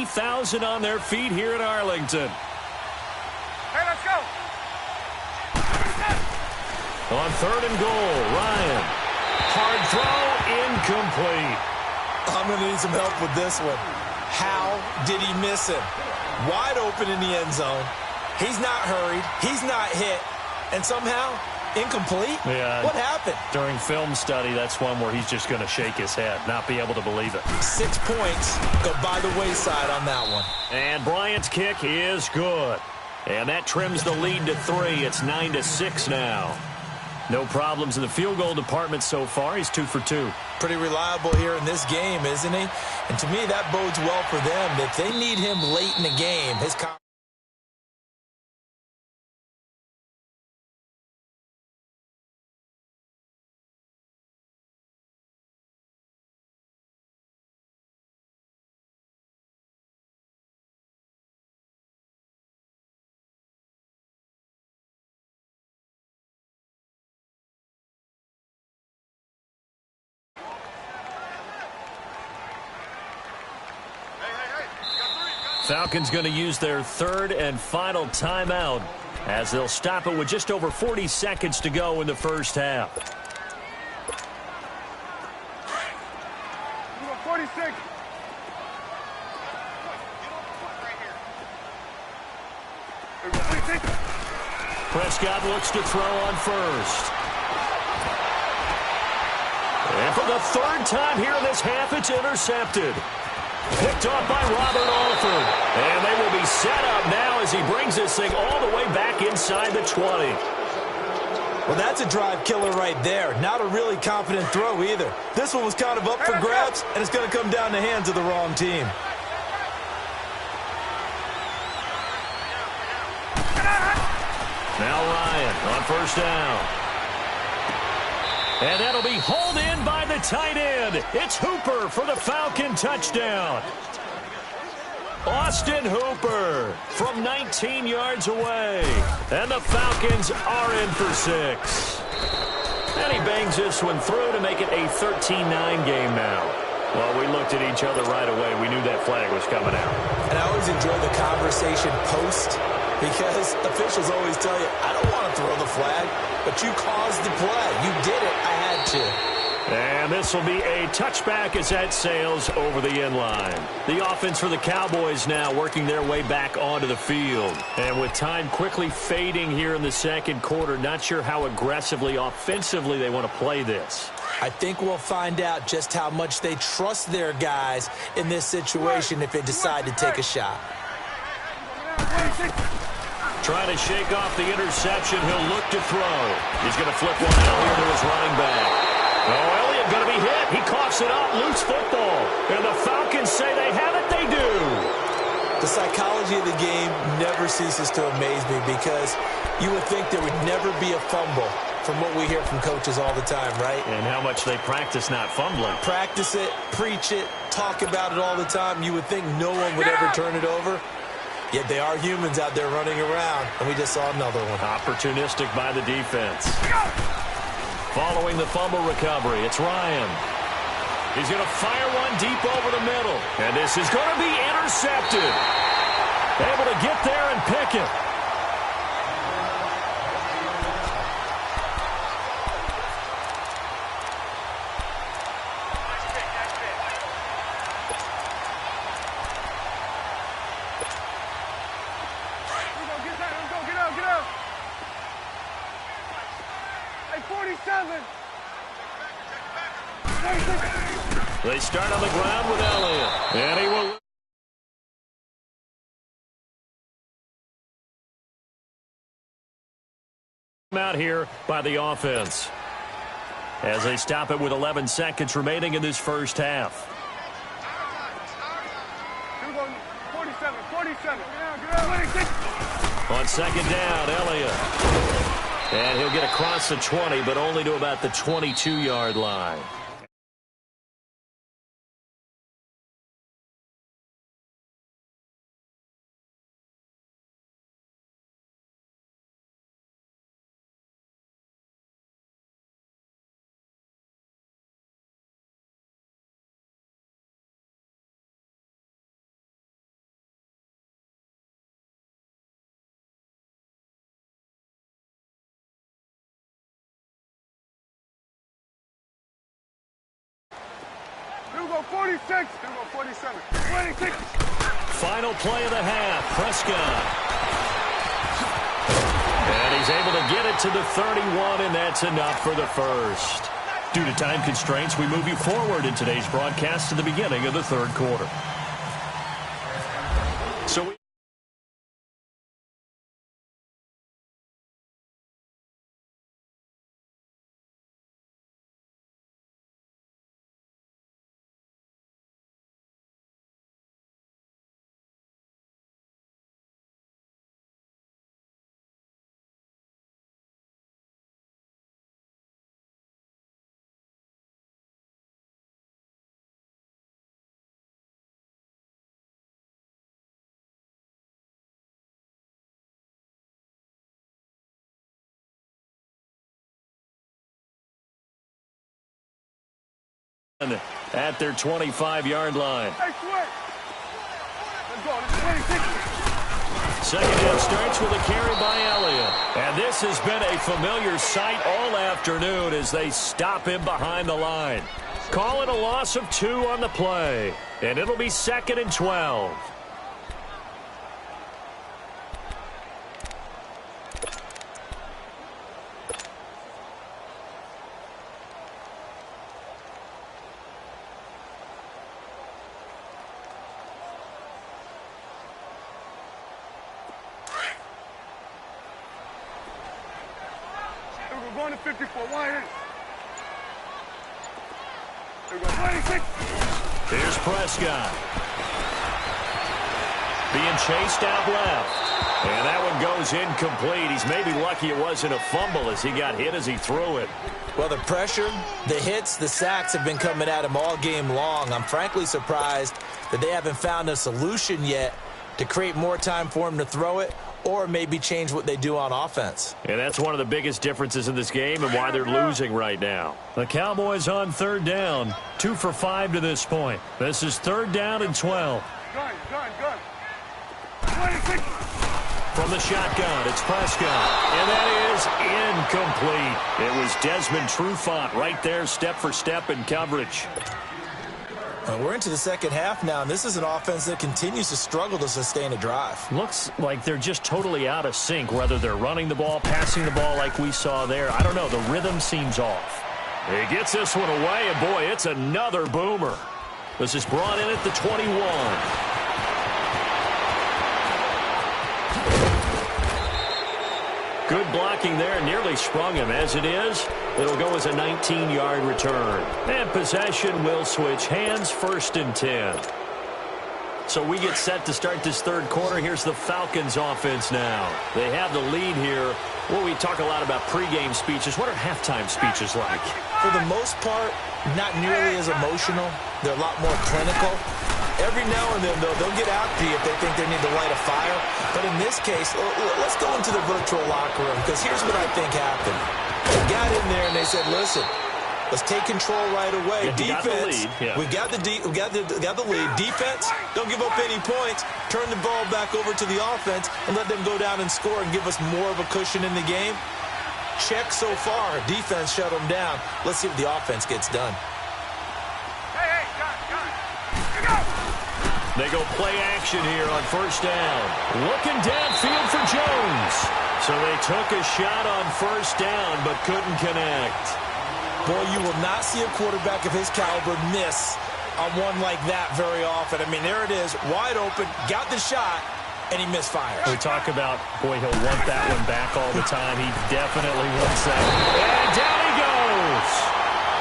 30,000 on their feet here in Arlington. Hey, let's go. On 3rd and goal, Ryan. Hard throw, incomplete. I'm going to need some help with this one. How did he miss him? Wide open in the end zone. He's not hurried. He's not hit. And somehow, incomplete? Yeah. What happened? During film study, that's one where he's just going to shake his head, not be able to believe it. 6 points go by the wayside on that one. And Bryant's kick is good. And that trims the lead to 3. It's 9-6 now. No problems in the field goal department so far. He's 2 for 2. Pretty reliable here in this game, isn't he? And to me, that bodes well for them. If they need him late in the game, his Falcons going to use their 3rd and final timeout as they'll stop it with just over 40 seconds to go in the first half. 46. Prescott looks to throw on first. And for the 3rd time here in this half, it's intercepted. Picked off by Robert Alford. And they will be set up now as he brings this thing all the way back inside the 20. Well, that's a drive killer right there. Not a really confident throw either. This one was kind of up for grabs, and it's going to come down the hands of the wrong team. Now Ryan on 1st down. And that'll be hauled in by the tight end. It's Hooper for the Falcon touchdown. Austin Hooper from 19 yards away. And the Falcons are in for 6. And he bangs this one through to make it a 13-9 game now. Well, we looked at each other right away. We knew that flag was coming out. And I always enjoy the conversation post because officials always tell you, I don't want to throw the flag, but you caused the play. You did it. I had to. And this will be a touchback as that sails over the end line. The offense for the Cowboys now working their way back onto the field. And with time quickly fading here in the second quarter, not sure how aggressively, offensively they want to play this. I think we'll find out just how much they trust their guys in this situation if they decide to take a shot. Trying to shake off the interception. He'll look to throw. He's going to flip one out here to his running back. Oh, Elliott going to be hit. He coughs it up. Loose football. And the Falcons say they have it. They do. The psychology of the game never ceases to amaze me because you would think there would never be a fumble from what we hear from coaches all the time, right? And how much they practice not fumbling. Practice it, preach it, talk about it all the time. You would think no one would ever turn it over. Yet they are humans out there running around, and we just saw another one. Opportunistic by the defense. Following the fumble recovery, it's Ryan. He's going to fire one deep over the middle. And this is going to be intercepted. Able to get there and pick it. They start on the ground with Elliott. And he will... out here by the offense. As they stop it with 11 seconds remaining in this first half. 47. On 2nd down, Elliott. And he'll get across the 20, but only to about the 22-yard line. Field goal 46. Field goal 47. 26. Final play of the half. Prescott. And he's able to get it to the 31, and that's enough for the first. Due to time constraints, we move you forward in today's broadcast to the beginning of the third quarter. So at their 25-yard line. Hey, Sweat. Let's go. Let's 26. Second down starts with a carry by Elliott. And this has been a familiar sight all afternoon as they stop him behind the line. Call it a loss of 2 on the play. And it'll be 2nd and 12. We're going to 54. Wide in. We're going 26. Here's Prescott. Being chased out left. And that one goes incomplete. He's maybe lucky it wasn't a fumble as he got hit as he threw it. Well, the pressure, the hits, the sacks have been coming at him all game long. I'm frankly surprised that they haven't found a solution yet to create more time for him to throw it or maybe change what they do on offense. And that's one of the biggest differences in this game and why they're losing right now. The Cowboys on third down, 2 for 5 to this point. This is 3rd down and 12. Gun. 26. From the shotgun, it's Prescott. And that is incomplete. It was Desmond Trufant right there, step for step in coverage. We're into the second half now, and this is an offense that continues to struggle to sustain a drive. Looks like they're just totally out of sync, whether they're running the ball, passing the ball like we saw there. I don't know. The rhythm seems off. He gets this one away, and boy, it's another boomer. This is brought in at the 21. Good blocking there, nearly sprung him. As it is, it'll go as a 19-yard return. And possession will switch hands, 1st and 10. So we get set to start this third quarter. Here's the Falcons offense now. They have the lead here. Well, we talk a lot about pregame speeches. What are halftime speeches like? For the most part, not nearly as emotional. They're a lot more clinical. Every now and then, though, they'll get after you if they think they need to light a fire. But in this case, let's go into the virtual locker room, because here's what I think happened. They got in there and they said, listen, let's take control right away. Yeah, defense, we got the lead. Defense, don't give up any points. Turn the ball back over to the offense and let them go down and score and give us more of a cushion in the game. Check so far. Defense shut them down. Let's see what the offense gets done. They go play action here on 1st down. Looking downfield for Jones. So they took a shot on 1st down but couldn't connect. Boy, you will not see a quarterback of his caliber miss on one like that very often. I mean, there it is, wide open, got the shot, and he misfired. We talk about, boy, he'll want that one back all the time. He definitely wants that. And down he goes.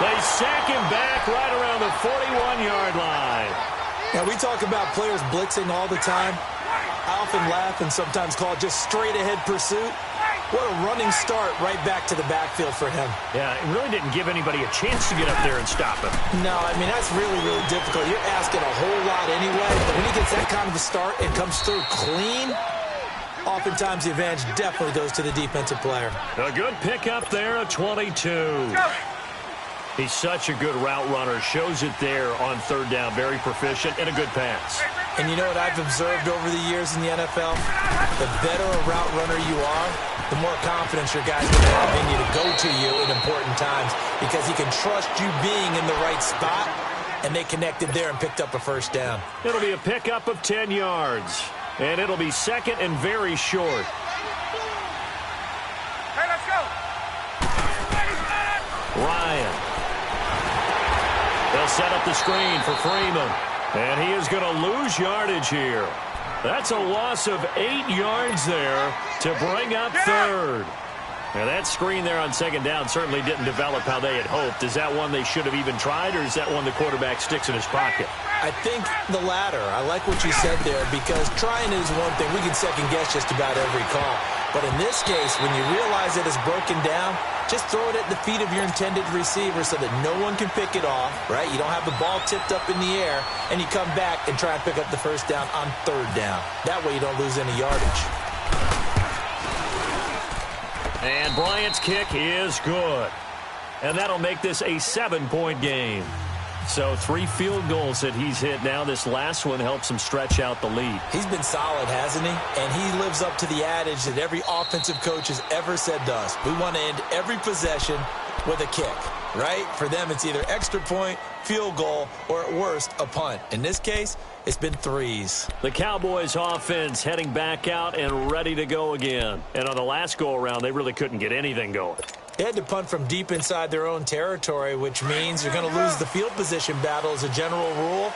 They sack him back right around the 41-yard line. Now, we talk about players blitzing all the time. I often laugh and sometimes call it just straight-ahead pursuit. What a running start right back to the backfield for him. Yeah, it really didn't give anybody a chance to get up there and stop him. No, I mean, that's really, really difficult. You're asking a whole lot anyway, but when he gets that kind of a start and comes through clean, oftentimes the advantage definitely goes to the defensive player. A good pickup there, a 22. He's such a good route runner. Shows it there on 3rd down. Very proficient and a good pass. And you know what I've observed over the years in the NFL? The better a route runner you are, the more confidence your guys will have in you to go to you in important times, because he can trust you being in the right spot and they connected there and picked up a first down. It'll be a pickup of 10 yards, and it'll be second and very short. Hey, let's go. Ryan. They'll set up the screen for Freeman, and he is going to lose yardage here. That's a loss of 8 yards there to bring up third. Now, that screen there on second down certainly didn't develop how they had hoped. Is that one they should have even tried, or is that one the quarterback sticks in his pocket? I think the latter. I like what you said there, because trying is one thing. We can second-guess just about every call. But in this case, when you realize that it's broken down, just throw it at the feet of your intended receiver so that no one can pick it off, right? You don't have the ball tipped up in the air, and you come back and try and pick up the first down on third down. That way you don't lose any yardage. And Bryant's kick is good. And that'll make this a 7-point game. So 3 field goals that he's hit now. This last one helps him stretch out the lead. He's been solid, hasn't he? And he lives up to the adage that every offensive coach has ever said to us. We want to end every possession with a kick, right? For them, it's either extra point, field goal, or at worst, a punt. In this case, it's been 3s. The Cowboys offense heading back out and ready to go again. And on the last go-around, they really couldn't get anything going. They had to punt from deep inside their own territory, which means you're going to lose the field position battle as a general rule.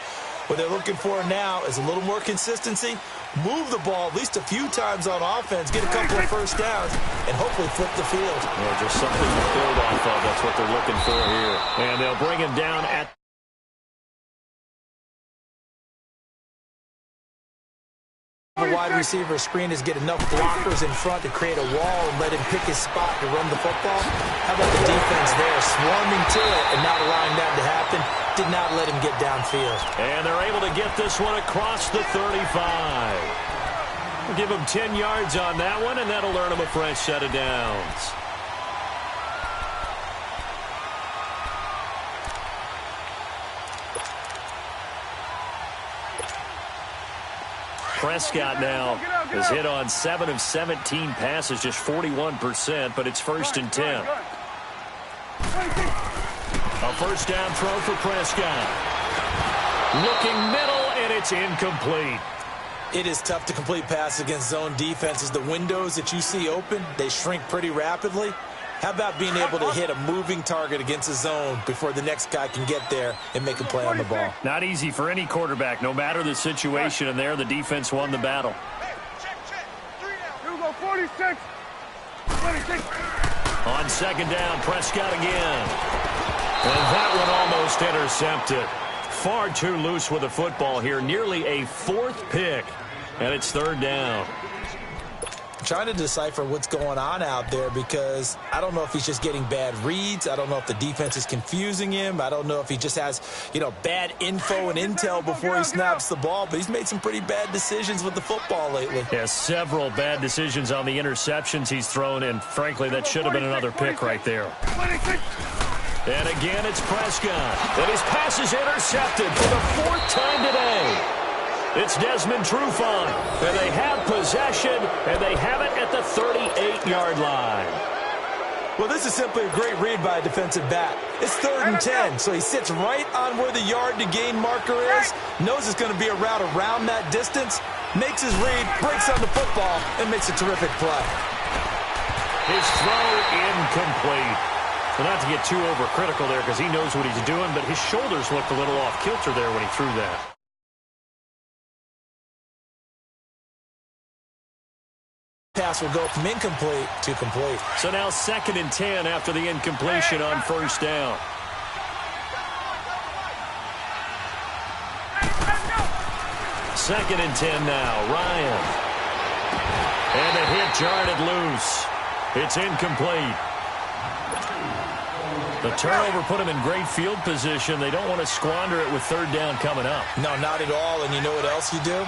What they're looking for now is a little more consistency, move the ball at least a few times on offense, get a couple of first downs, and hopefully flip the field. Yeah, just something to build off of. That's what they're looking for here. And they'll bring him down at the wide receiver screen is get enough blockers in front to create a wall and let him pick his spot to run the football. How about the defense there, swarming to it and not allowing that to happen? Did not let him get downfield. And they're able to get this one across the 35. We'll give him 10 yards on that one, and that'll earn him a fresh set of downs. Prescott now has hit on 7 of 17 passes, just 41%, but it's 1st and 10. A first down throw for Prescott. Looking middle, and it's incomplete. It is tough to complete passes against zone defenses. The windows that you see open, they shrink pretty rapidly. How about being able to hit a moving target against a zone before the next guy can get there and make a play on the ball? Not easy for any quarterback, no matter the situation, and there the defense won the battle. Here we go, 46. 26. On second down, Prescott again. And that one almost intercepted. Far too loose with the football here. Nearly a 4th pick, and it's 3rd down. Trying to decipher what's going on out there, because I don't know if he's just getting bad reads. I don't know if the defense is confusing him. I don't know if he just has, bad info and intel before he snaps the ball, but he's made some pretty bad decisions with the football lately. Yeah, several bad decisions on the interceptions he's thrown, and frankly, that should have been another pick right there. 26. And again, it's Prescott. And his pass is intercepted for the 4th time today. It's Desmond Trufant, and they have possession, and they have it at the 38-yard line. Well, this is simply a great read by a defensive back. It's 3rd and 10, so he sits right on where the yard-to-gain marker is, knows it's going to be a route around that distance, makes his read, breaks on the football, and makes a terrific play. His throw incomplete. Well, not to get too overcritical there because he knows what he's doing, but his shoulders looked a little off kilter there when he threw that. Pass will go from incomplete to complete. So now 2nd and 10 after the incompletion on first down. Second and 10 now. Ryan. And the hit jarred it loose. It's incomplete. The turnover put him in great field position. They don't want to squander it with 3rd down coming up. No, not at all. And you know what else you do?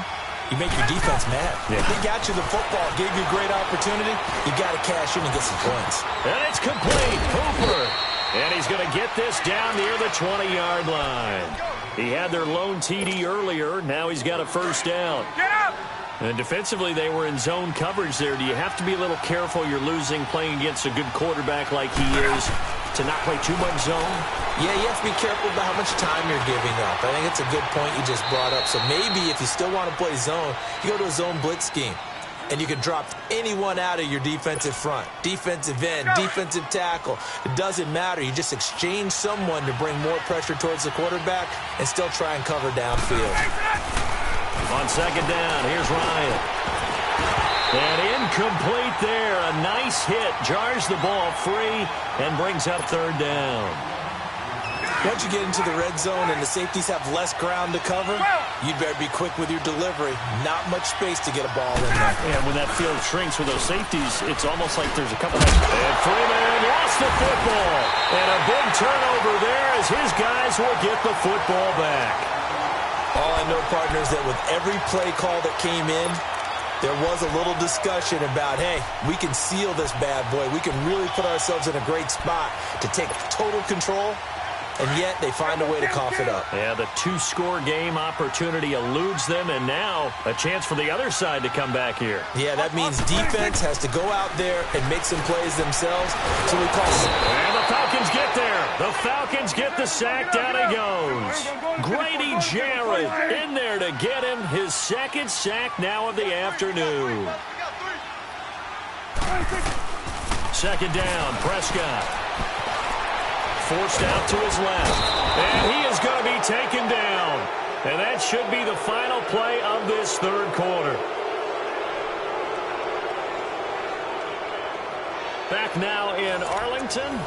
You make your defense mad. Yeah. They got you the football, gave you a great opportunity. You got to cash in and get some points. And it's complete. Hooper. And he's going to get this down near the 20-yard line. He had their lone TD earlier. Now he's got a first down. Get up! And defensively, they were in zone coverage there. Do you have to be a little careful? You're losing playing against a good quarterback like he is. to not play too much zone? Yeah, you have to be careful about how much time you're giving up. I think it's a good point you just brought up. So maybe if you still want to play zone, you go to a zone blitz scheme. And you can drop anyone out of your defensive front. Defensive end, defensive tackle. It doesn't matter. You just exchange someone to bring more pressure towards the quarterback and still try and cover downfield. On second down, here's Ryan. And incomplete there. A nice hit. Jars the ball free and brings up third down. Once you get into the red zone and the safeties have less ground to cover, you'd better be quick with your delivery. Not much space to get a ball in there. And when that field shrinks with those safeties, it's almost like there's a couple of... And Freeman lost the football. And a big turnover there as his guys will get the football back. All I know, partners, that with every play call that came in, there was a little discussion about, hey, we can seal this bad boy. We can really put ourselves in a great spot to take total control. And yet they find a way to cough it up. Yeah, the two-score game opportunity eludes them, and now a chance for the other side to come back here. Yeah, that means defense has to go out there and make some plays themselves. So we call it. And the Falcons get there. The Falcons get the sack. Down he goes. Grady Jarrett in there to get him his second sack now of the afternoon. Second down, Prescott. Forced out to his left. And he is going to be taken down. And that should be the final play of this third quarter. Back now in Arlington.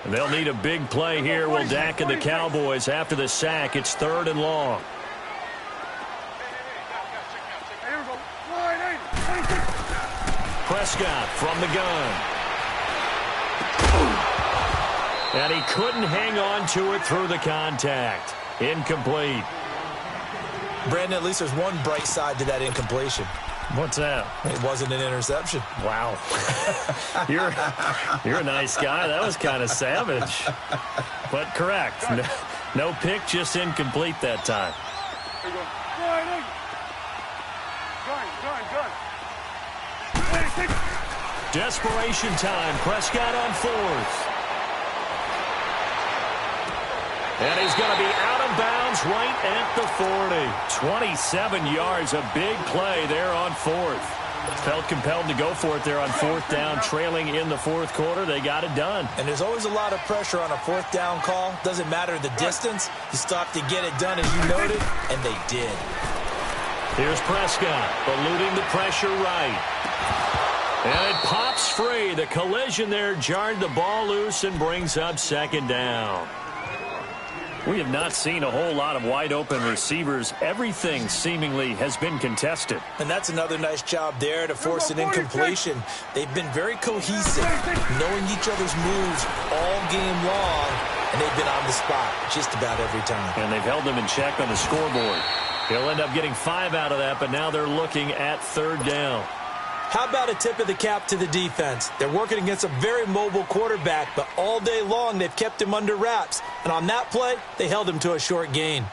And they'll need a big play here. Will Dak and the Cowboys after the sack. It's third and long. Prescott from the gun. And he couldn't hang on to it through the contact. Incomplete. Brandon, at least there's one bright side to that incompletion. What's that? It wasn't an interception. Wow. You're a nice guy. That was kind of savage. But correct. No pick, just incomplete that time. Desperation time. Prescott on fourth. And he's going to be out of bounds right at the 40. 27 yards, a big play there on fourth. Felt compelled to go for it there on fourth down, trailing in the fourth quarter. They got it done. And there's always a lot of pressure on a fourth down call. Doesn't matter the distance. You stop to get it done, as you noted, and they did. Here's Prescott, eluding the pressure right. And it pops free. The collision there jarred the ball loose and brings up second down. We have not seen a whole lot of wide-open receivers. Everything seemingly has been contested. And that's another nice job there to force an incompletion. They've been very cohesive, knowing each other's moves all game long, and they've been on the spot just about every time. And they've held them in check on the scoreboard. He'll end up getting 5 out of that, but now they're looking at third down. How about a tip of the cap to the defense? They're working against a very mobile quarterback, but all day long they've kept him under wraps. And on that play, they held him to a short gain.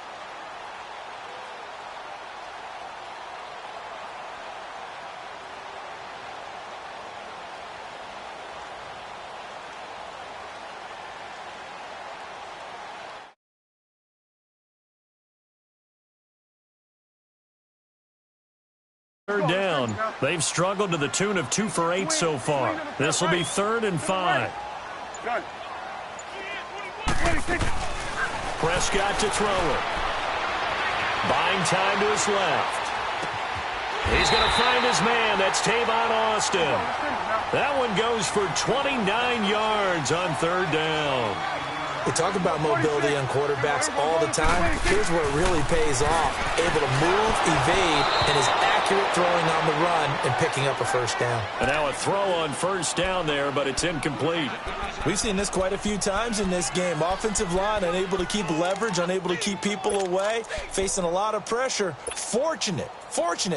Third down. They've struggled to the tune of 2 for 8 so far. This will be 3rd and 5. Prescott to throw it. Buying time to his left. He's going to find his man. That's Tavon Austin. That one goes for 29 yards on third down. We talk about mobility on quarterbacks all the time. Here's where it really pays off. Able to move, evade, and is accurate throwing on the run and picking up a first down. And now a throw on first down there, but it's incomplete. We've seen this quite a few times in this game. Offensive line unable to keep leverage, unable to keep people away, facing a lot of pressure. Fortunate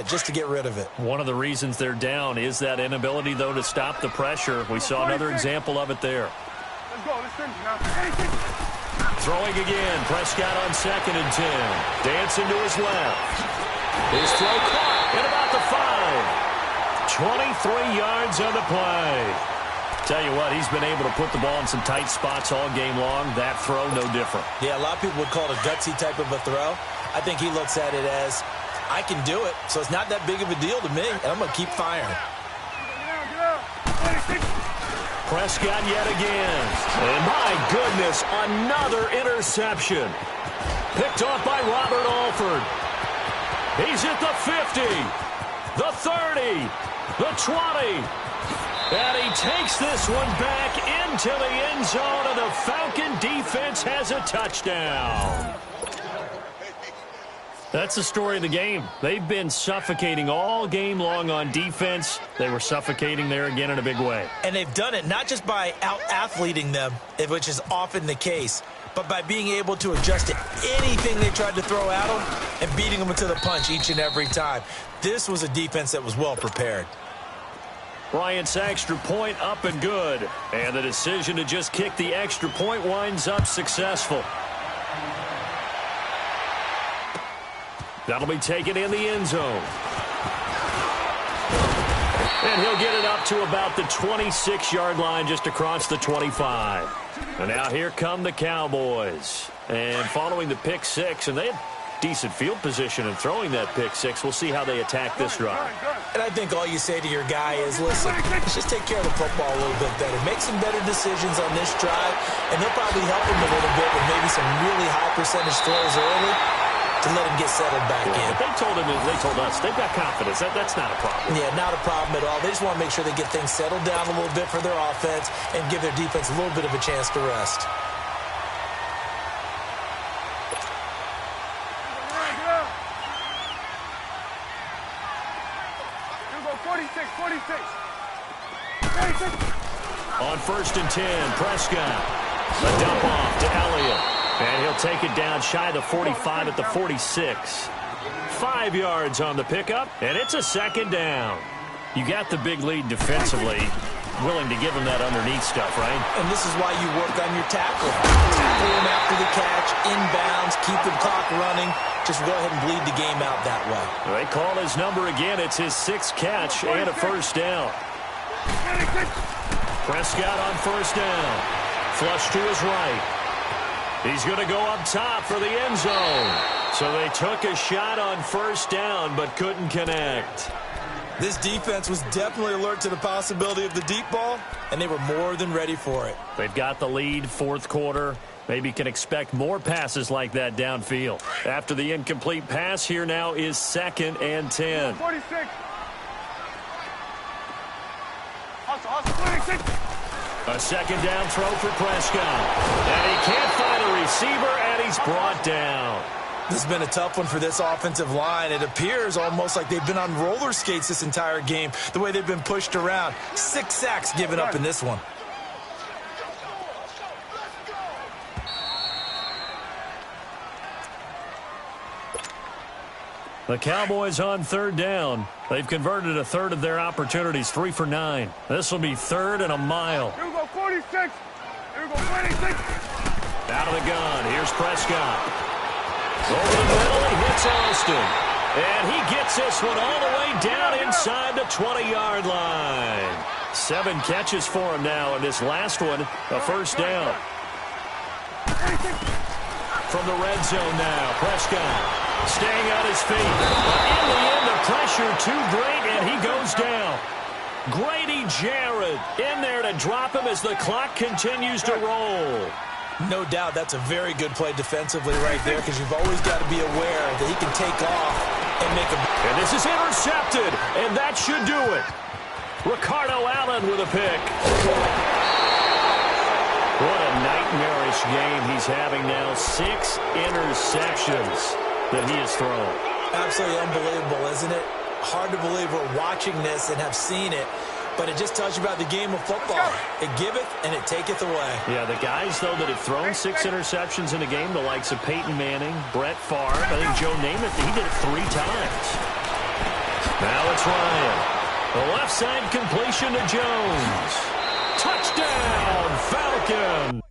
just to get rid of it. One of the reasons they're down is that inability, though, to stop the pressure. We saw another example of it there. Let's go. Let's finish now. Throwing again. Prescott on 2nd and 10. Dancing to his left. His throw caught at about the 5. 23 yards on the play. Tell you what, he's been able to put the ball in some tight spots all game long. That throw, no different. Yeah, a lot of people would call it a gutsy type of a throw. I think he looks at it as, I can do it, so it's not that big of a deal to me, and I'm going to keep firing. Prescott yet again. And my goodness, another interception. Picked off by Robert Alford. He's at the 50, the 30, the 20. And he takes this one back into the end zone, and the Falcon defense has a touchdown. That's the story of the game. They've been suffocating all game long on defense. They were suffocating there again in a big way. And they've done it not just by out-athleting them, which is often the case, but by being able to adjust to anything they tried to throw at them and beating them to the punch each and every time. This was a defense that was well prepared. Bryant's extra point up and good. And the decision to just kick the extra point winds up successful. That'll be taken in the end zone. And he'll get it up to about the 26-yard line, just across the 25. And now here come the Cowboys. And following the pick six, and they had decent field position in throwing that pick six. We'll see how they attack this drive. And I think all you say to your guy is, listen, let's just take care of the football a little bit better. Make some better decisions on this drive, and they'll probably help him a little bit with maybe some really high percentage throws early to let him get settled back in. But they told us they've got confidence. That's not a problem. Yeah, not a problem at all. They just want to make sure they get things settled down a little bit for their offense and give their defense a little bit of a chance to rest. On 1st and 10, Prescott. A dump off to Elliott. And he'll take it down shy of the 45 at the 46. 5 yards on the pickup, and it's a 2nd down. You got the big lead defensively. Willing to give him that underneath stuff, right? And this is why you work on your tackle. Tackle him after the catch, inbounds, keep the clock running. Just go ahead and bleed the game out that way. They call his number again. It's his 6th catch and a 1st down. Prescott on 1st down. Flush to his right. He's going to go up top for the end zone. So they took a shot on 1st down but couldn't connect. This defense was definitely alert to the possibility of the deep ball, and they were more than ready for it. They've got the lead, 4th quarter. Maybe can expect more passes like that downfield. After the incomplete pass, here now is 2nd and 10. 46. Hustle. A 2nd down throw for Prescott. And he can't find a receiver, and he's brought down. This has been a tough one for this offensive line. It appears almost like they've been on roller skates this entire game, the way they've been pushed around. 6 sacks given up in this one. The Cowboys on 3rd down. They've converted a 1/3 of their opportunities, 3 for 9. This will be 3rd and a mile. Here we go, 46. Here we go, 26. Out of the gun. Here's Prescott. Over the middle, he hits Austin. And he gets this one all the way down inside the 20-yard line. 7 catches for him now, and this last one, a 1st down. From the red zone now, Prescott staying on his feet. But in the end, the pressure too great, and he goes down. Grady Jarrett in there to drop him as the clock continues to roll. No doubt that's a very good play defensively right there, because you've always got to be aware that he can take off and make a... And this is intercepted, and that should do it. Ricardo Allen with a pick. What a night nightmarish game he's having now. 6 interceptions that he has thrown. Absolutely unbelievable, isn't it? Hard to believe we're watching this and have seen it, but it just tells you about the game of football. It giveth and it taketh away. Yeah, the guys, though, that have thrown 6 interceptions in a game, the likes of Peyton Manning, Brett Favre, I think Joe Namath, he did it 3 times. Now it's Ryan. The left side completion to Jones. Touchdown, Falcon!